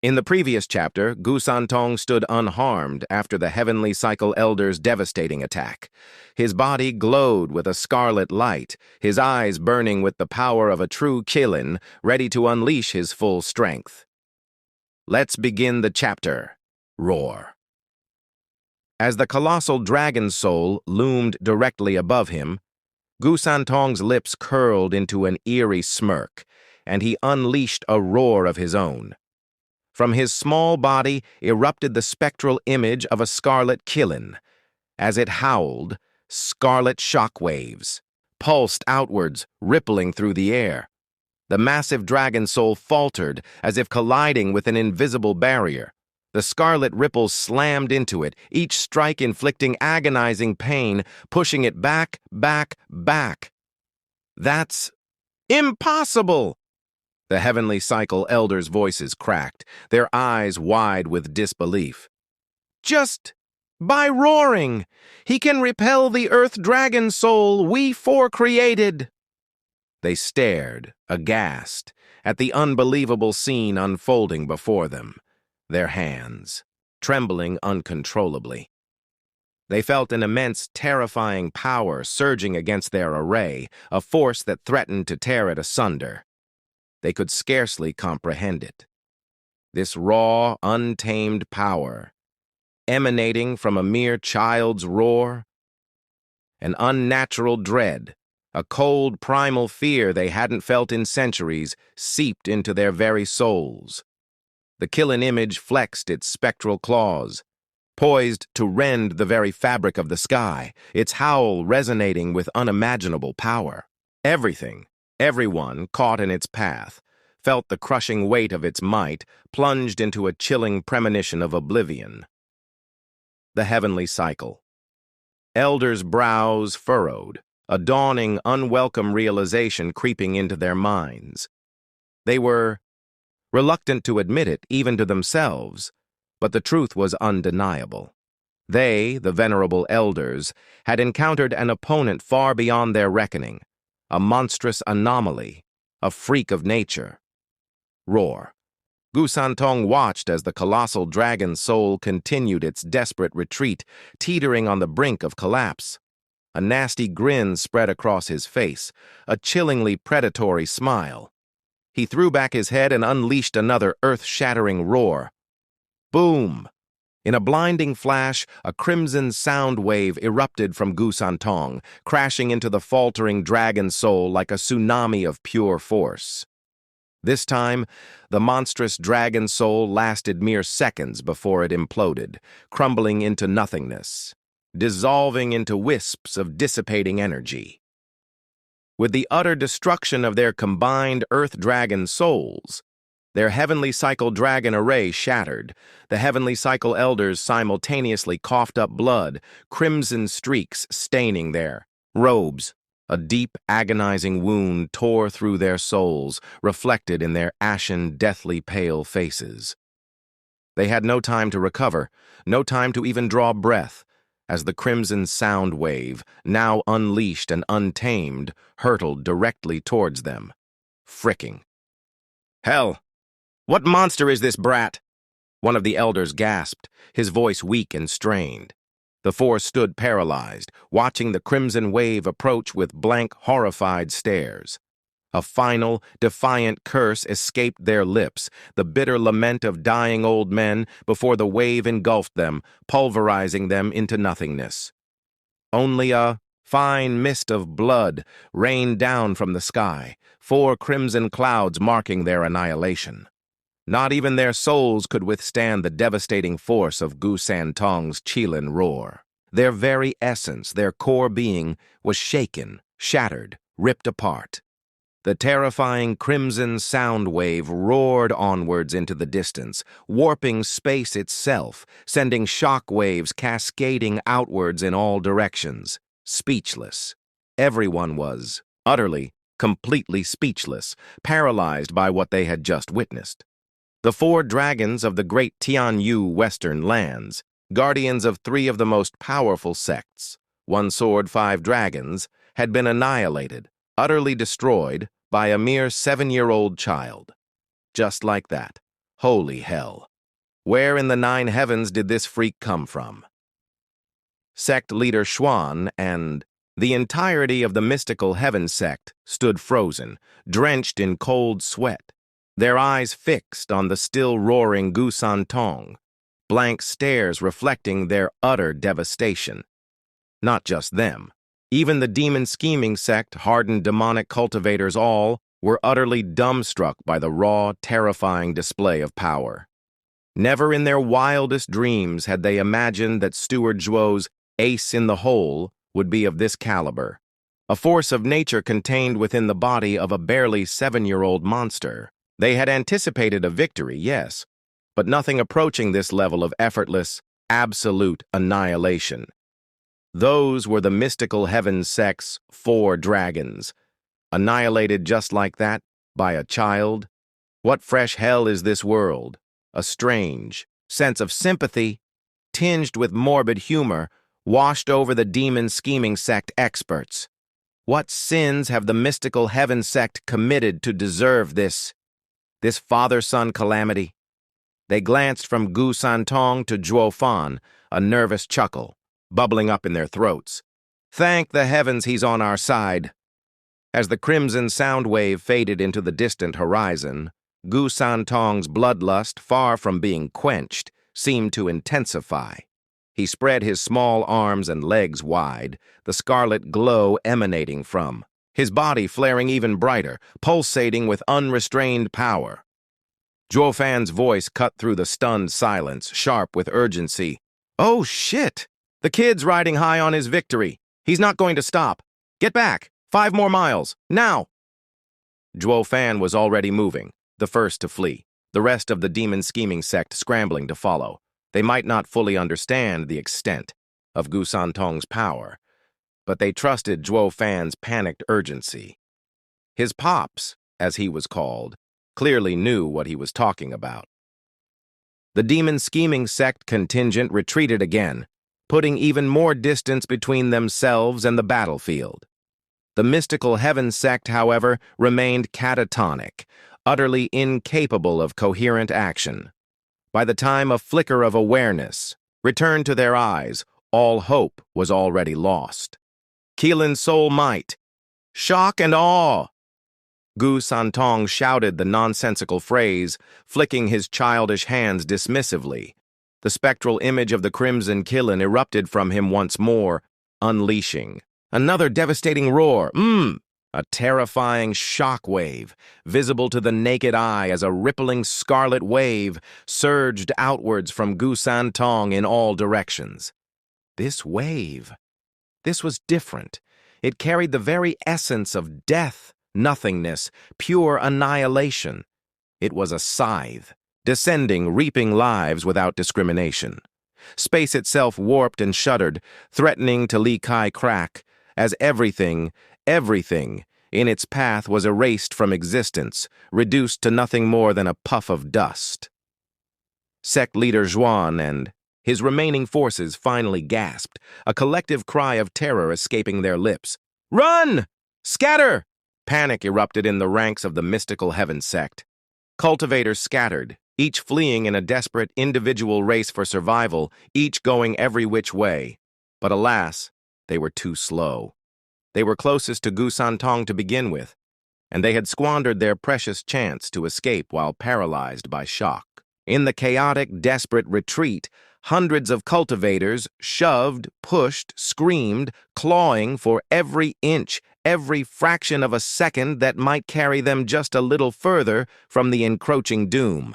In the previous chapter, Gusantong stood unharmed after the Heavenly Cycle Elder's devastating attack. His body glowed with a scarlet light, his eyes burning with the power of a true Qilin, ready to unleash his full strength. Let's begin the chapter. Roar. As the colossal dragon soul loomed directly above him, Gusantong's lips curled into an eerie smirk, and he unleashed a roar of his own. From his small body erupted the spectral image of a scarlet Qilin. As it howled, scarlet shock waves pulsed outwards, rippling through the air. The massive dragon soul faltered as if colliding with an invisible barrier. The scarlet ripples slammed into it, each strike inflicting agonizing pain, pushing it back. That's impossible! The Heavenly Cycle Elders' voices cracked, their eyes wide with disbelief. Just by roaring, he can repel the Earth Dragon Soul we forecreated. They stared, aghast, at the unbelievable scene unfolding before them, their hands trembling uncontrollably. They felt an immense, terrifying power surging against their array, a force that threatened to tear it asunder. They could scarcely comprehend it. This raw, untamed power, emanating from a mere child's roar, an unnatural dread, a cold, primal fear they hadn't felt in centuries, seeped into their very souls. The Qilin image flexed its spectral claws, poised to rend the very fabric of the sky, its howl resonating with unimaginable power. Everyone caught in its path, felt the crushing weight of its might, plunged into a chilling premonition of oblivion. The Heavenly Cycle. Elders' brows furrowed, a dawning, unwelcome realization creeping into their minds. They were reluctant to admit it, even to themselves, but the truth was undeniable. They, the venerable elders, had encountered an opponent far beyond their reckoning, a monstrous anomaly, a freak of nature. Roar. Gusantong watched as the colossal dragon soul continued its desperate retreat, teetering on the brink of collapse. A nasty grin spread across his face, a chillingly predatory smile. He threw back his head and unleashed another earth-shattering roar. Boom! In a blinding flash, a crimson sound wave erupted from Gusantong, crashing into the faltering dragon soul like a tsunami of pure force. This time, the monstrous dragon soul lasted mere seconds before it imploded, crumbling into nothingness, dissolving into wisps of dissipating energy. With the utter destruction of their combined Earth Dragon souls, their Heavenly Cycle Dragon array shattered. The Heavenly Cycle Elders simultaneously coughed up blood, crimson streaks staining their robes. A deep, agonizing wound tore through their souls, reflected in their ashen, deathly pale faces. They had no time to recover, no time to even draw breath, as the crimson sound wave, now unleashed and untamed, hurtled directly towards them, fricking. "Hell! What monster is this brat?" One of the elders gasped, his voice weak and strained. The four stood paralyzed, watching the crimson wave approach with blank, horrified stares. A final, defiant curse escaped their lips, the bitter lament of dying old men before the wave engulfed them, pulverizing them into nothingness. Only a fine mist of blood rained down from the sky, 4 crimson clouds marking their annihilation. Not even their souls could withstand the devastating force of Gusantong's Qilin roar. Their very essence, their core being, was shaken, shattered, ripped apart. The terrifying crimson sound wave roared onwards into the distance, warping space itself, sending shock waves cascading outwards in all directions. Speechless. Everyone was, utterly, completely speechless, paralyzed by what they had just witnessed. The 4 dragons of the great Tianyu Western lands, guardians of 3 of the most powerful sects, 1 sword, 5 dragons, had been annihilated, utterly destroyed by a mere 7-year-old child. Just like that, Holy hell. Where in the 9 heavens did this freak come from? Sect leader Xuan and the entirety of the mystical heaven sect stood frozen, drenched in cold sweat, their eyes fixed on the still roaring Gusan Tong, blank stares reflecting their utter devastation. Not just them. Even the demon-scheming sect, hardened demonic cultivators all, were utterly dumbstruck by the raw, terrifying display of power. Never in their wildest dreams had they imagined that Steward Zhuo's ace in the hole would be of this caliber, a force of nature contained within the body of a barely 7-year-old monster. They had anticipated a victory, yes, but nothing approaching this level of effortless, absolute annihilation. Those were the mystical heaven sect's 4 dragons, annihilated just like that by a child. What fresh hell is this world? A strange sense of sympathy, tinged with morbid humor, washed over the demon-scheming sect experts. What sins have the mystical heaven sect committed to deserve this father-son calamity? They glanced from Gu Santong to Zhuo Fan, a nervous chuckle bubbling up in their throats. Thank the heavens he's on our side. As the crimson sound wave faded into the distant horizon, Gu Santong's bloodlust, far from being quenched, seemed to intensify. He spread his small arms and legs wide, the scarlet glow emanating from his body flaring even brighter, pulsating with unrestrained power. Zhuo Fan's voice cut through the stunned silence, sharp with urgency. "Oh, shit! The kid's riding high on his victory. He's not going to stop. Get back! 5 more miles, now!" Zhuo Fan was already moving, the first to flee, the rest of the demon-scheming sect scrambling to follow. They might not fully understand the extent of Gu Santong's power, but they trusted Zhuo Fan's panicked urgency. His pops, as he was called, clearly knew what he was talking about. The demon-scheming sect contingent retreated again, putting even more distance between themselves and the battlefield. The mystical heaven sect, however, remained catatonic, utterly incapable of coherent action. By the time a flicker of awareness returned to their eyes, all hope was already lost. Keelan's soul might. Shock and awe! Gu Santong shouted the nonsensical phrase, flicking his childish hands dismissively. The spectral image of the crimson Keelan erupted from him once more, unleashing another devastating roar. A terrifying shock wave, visible to the naked eye as a rippling scarlet wave, surged outwards from Gu Santong in all directions. This wave, this was different. It carried the very essence of death, nothingness, pure annihilation. It was a scythe, descending, reaping lives without discrimination. Space itself warped and shuddered, threatening to Li Kai crack, as everything in its path was erased from existence, reduced to nothing more than a puff of dust. Sect leader Xuan and his remaining forces finally gasped, a collective cry of terror escaping their lips. "Run! Scatter!" Panic erupted in the ranks of the mystical heaven sect. Cultivators scattered, each fleeing in a desperate individual race for survival, each going every which way. But alas, they were too slow. They were closest to Gu Santong to begin with, and they had squandered their precious chance to escape while paralyzed by shock. In the chaotic, desperate retreat, hundreds of cultivators shoved, pushed, screamed, clawing for every inch, every fraction of a second that might carry them just a little further from the encroaching doom.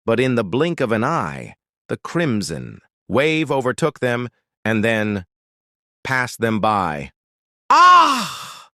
But in the blink of an eye, the crimson wave overtook them and then passed them by. Ah!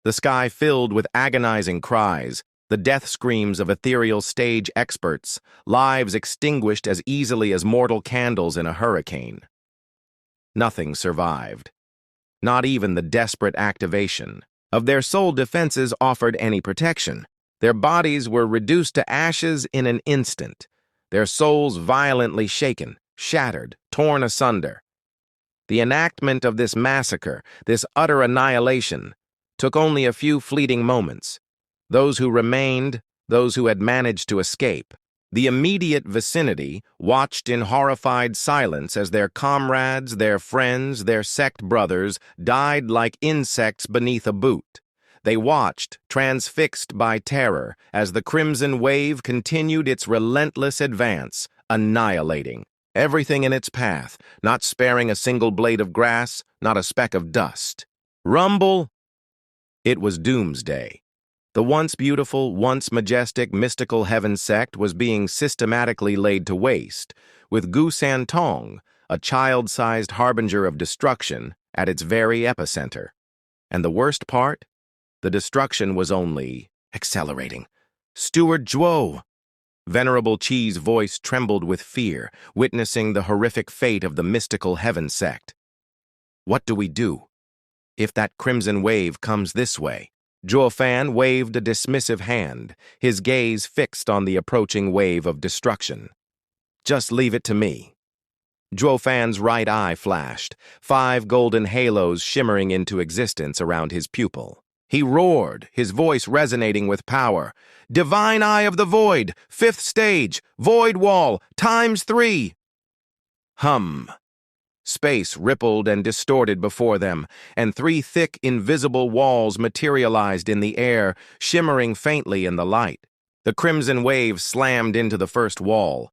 The sky filled with agonizing cries, the death screams of ethereal stage experts, lives extinguished as easily as mortal candles in a hurricane. Nothing survived. Not even the desperate activation of their soul defenses offered any protection. Their bodies were reduced to ashes in an instant, their souls violently shaken, shattered, torn asunder. The enactment of this massacre, this utter annihilation, took only a few fleeting moments. Those who remained, those who had managed to escape, The immediate vicinity watched in horrified silence as their comrades, their friends, their sect brothers died like insects beneath a boot. They watched, transfixed by terror, as the crimson wave continued its relentless advance, annihilating everything in its path, not sparing a single blade of grass, not a speck of dust. Rumble! It was doomsday. The once beautiful, once majestic, mystical heaven sect was being systematically laid to waste, with Gu San Tong, a child-sized harbinger of destruction, at its very epicenter. And the worst part? The destruction was only accelerating. Steward Zhuo! Venerable Qi's voice trembled with fear, witnessing the horrific fate of the mystical heaven sect. What do we do? If that crimson wave comes this way? Zhuo Fan waved a dismissive hand, his gaze fixed on the approaching wave of destruction. Just leave it to me. Zhuo Fan's right eye flashed, 5 golden halos shimmering into existence around his pupil. He roared, his voice resonating with power. Divine Eye of the Void, 5th stage, Void Wall, ×3. Hum. Space rippled and distorted before them, and 3 thick, invisible walls materialized in the air, shimmering faintly in the light. The crimson wave slammed into the first wall.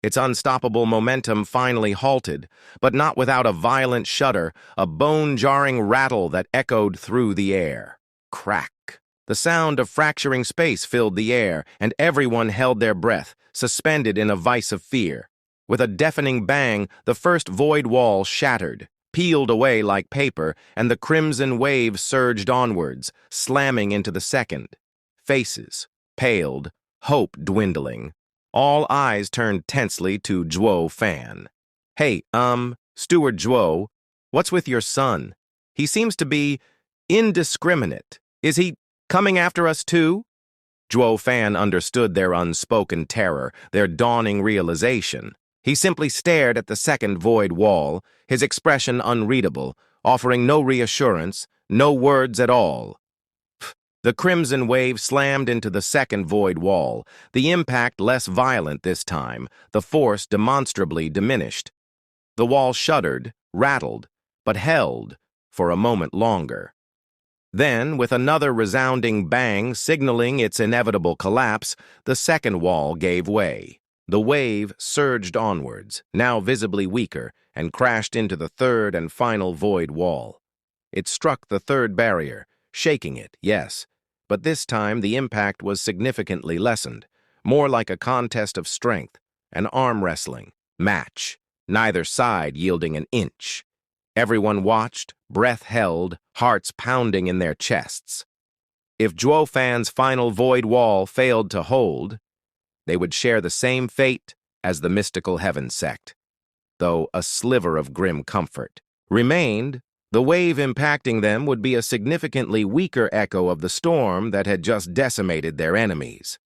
Its unstoppable momentum finally halted, but not without a violent shudder, a bone-jarring rattle that echoed through the air. Crack. The sound of fracturing space filled the air, and everyone held their breath, suspended in a vice of fear. With a deafening bang, the first void wall shattered, peeled away like paper, and the crimson wave surged onwards, slamming into the second. Faces paled, hope dwindling. All eyes turned tensely to Zhuo Fan. Hey, Steward Zhuo, what's with your son? He seems to be indiscriminate. Is he coming after us too? Zhuo Fan understood their unspoken terror, their dawning realization. He simply stared at the second void wall, his expression unreadable, offering no reassurance, no words at all. The crimson wave slammed into the second void wall, the impact less violent this time, the force demonstrably diminished. The wall shuddered, rattled, but held for a moment longer. Then, with another resounding bang signaling its inevitable collapse, the second wall gave way. The wave surged onwards, now visibly weaker, and crashed into the third and final void wall. It struck the third barrier, shaking it, yes, but this time the impact was significantly lessened, more like a contest of strength, an arm wrestling match, neither side yielding an inch. Everyone watched, breath held, hearts pounding in their chests. If Zhuo Fan's final void wall failed to hold, they would share the same fate as the mystical heaven sect, though a sliver of grim comfort remained. The wave impacting them would be a significantly weaker echo of the storm that had just decimated their enemies.